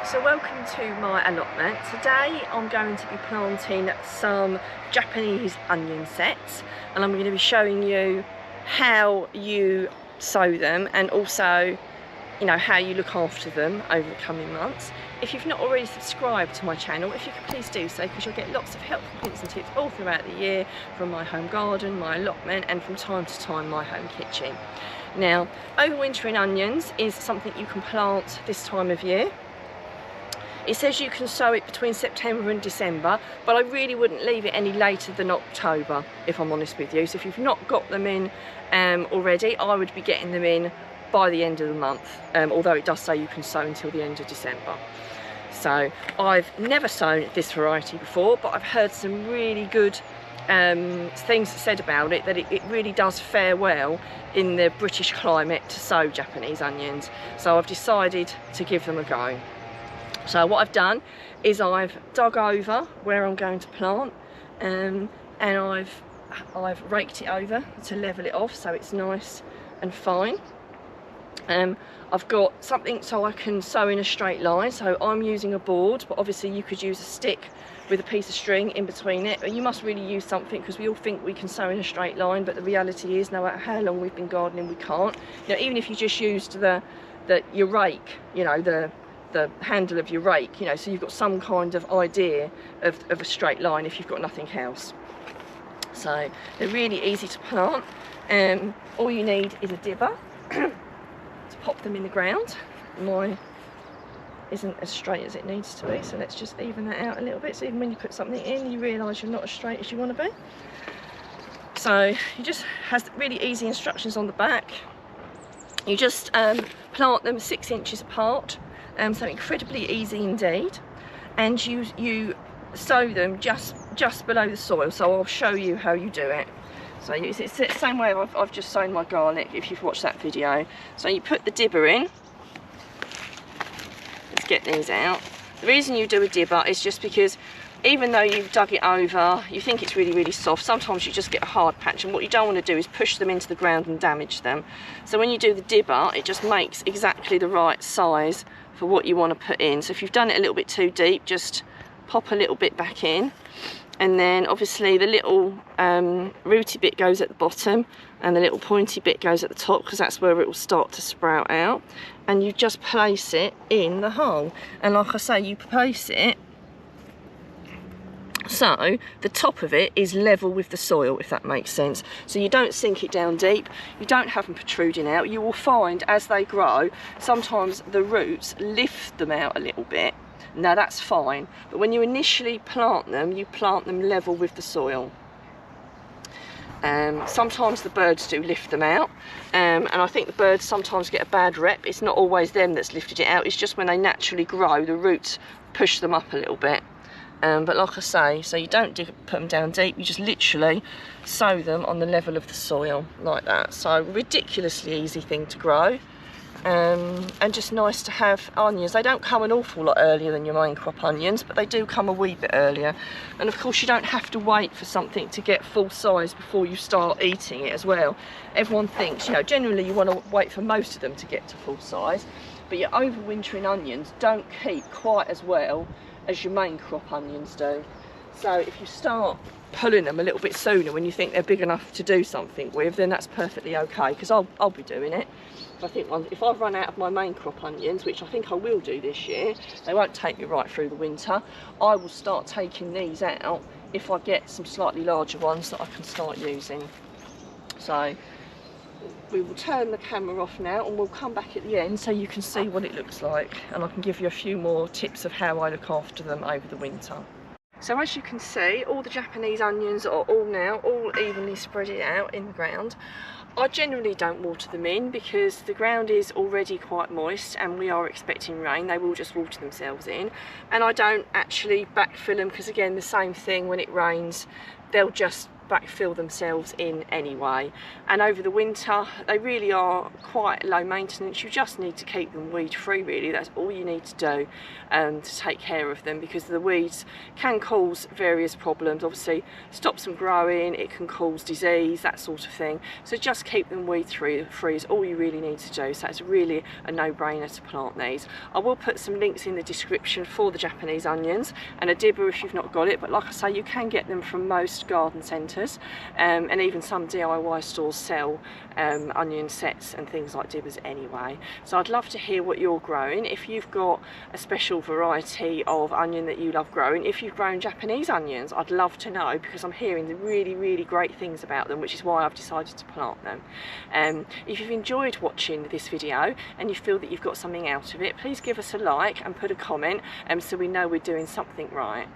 So welcome to my allotment. Today I'm going to be planting some Japanese onion sets, and I'm going to be showing you how you sow them and also how you look after them over the coming months. If you've not already subscribed to my channel, if you could please do so, because you'll get lots of helpful hints and tips all throughout the year from my home garden, my allotment, and from time to time my home kitchen. Now, overwintering onions is something you can plant this time of year. It says you can sow it between September and December, but I really wouldn't leave it any later than October, if I'm honest with you. So if you've not got them in already, I would be getting them in by the end of the month, although it does say you can sow until the end of December. So I've never sown this variety before, but I've heard some really good things said about it, that it really does fare well in the British climate to sow Japanese onions. So I've decided to give them a go. So what I've done is I've dug over where I'm going to plant, and I've raked it over to level it off so it's nice and fine. I've got something so I can sow in a straight line, so I'm using a board, but obviously you could use a stick with a piece of string in between it, but you must really use something, because we all think we can sow in a straight line, but the reality is no matter how long we've been gardening, we can't. Even if you just used your rake, the handle of your rake, so you've got some kind of idea of a straight line if you've got nothing else. So they're really easy to plant. All you need is a dibber to pop them in the ground. Mine isn't as straight as it needs to be, so let's just even that out a little bit, so even when you put something in you realise you're not as straight as you want to be. So you just has really easy instructions on the back. You just plant them 6 inches apart. So incredibly easy indeed, and you sow them just below the soil, so I'll show you how you do it. So it's the same way I've just sown my garlic, if you've watched that video. So you put the dibber in. Let's get these out. The reason you do a dibber is just because even though you've dug it over, you think it's really soft, sometimes you just get a hard patch, and what you don't want to do is push them into the ground and damage them. So when you do the dibber, it just makes exactly the right size for what you want to put in. So if you've done it a little bit too deep, just pop a little bit back in, and then obviously the little rooty bit goes at the bottom and the little pointy bit goes at the top, because that's where it will start to sprout out, and you just place it in the hole. And like I say, you place it so the top of it is level with the soil, if that makes sense. So you don't sink it down deep, you don't have them protruding out. You will find as they grow, sometimes the roots lift them out a little bit. Now that's fine, but when you initially plant them, you plant them level with the soil. Sometimes the birds do lift them out, and I think the birds sometimes get a bad rep. It's not always them that's lifted it out, it's just when they naturally grow, the roots push them up a little bit. But like I say, so you don't put them down deep, you just literally sow them on the level of the soil like that. So ridiculously easy thing to grow, and just nice to have onions. They don't come an awful lot earlier than your main crop onions, but they do come a wee bit earlier. And of course you don't have to wait for something to get full size before you start eating it as well. Everyone thinks, generally you want to wait for most of them to get to full size, but your overwintering onions don't keep quite as well as your main crop onions do. So if you start pulling them a little bit sooner when you think they're big enough to do something with, then that's perfectly okay, because I'll be doing it. If I've run out of my main crop onions, which I think I will do this year, they won't take me right through the winter, I will start taking these out if I get some slightly larger ones that I can start using. So we will turn the camera off now, and we'll come back at the end so you can see what it looks like, and I can give you a few more tips of how I look after them over the winter. So as you can see, all the Japanese onions are all evenly spread out in the ground. I generally don't water them in because the ground is already quite moist and we are expecting rain. They will just water themselves in, and I don't actually backfill them, because again, the same thing, when it rains they'll just backfill themselves in anyway. And over the winter they really are quite low maintenance. You just need to keep them weed free, really. That's all you need to do to take care of them, because the weeds can cause various problems. Obviously stops them growing, it can cause disease, that sort of thing. So just keep them weed free is all you really need to do. So it's really a no-brainer to plant these. I will put some links in the description for the Japanese onions and a dibber if you've not got it, but like I say, you can get them from most garden centres, and even some DIY stores sell onion sets and things like dibbers anyway. So I'd love to hear what you're growing. If you've got a special variety of onion that you love growing, if you've grown Japanese onions, I'd love to know, because I'm hearing the really great things about them, which is why I've decided to plant them. If you've enjoyed watching this video and you feel that you've got something out of it, please give us a like and put a comment so we know we're doing something right.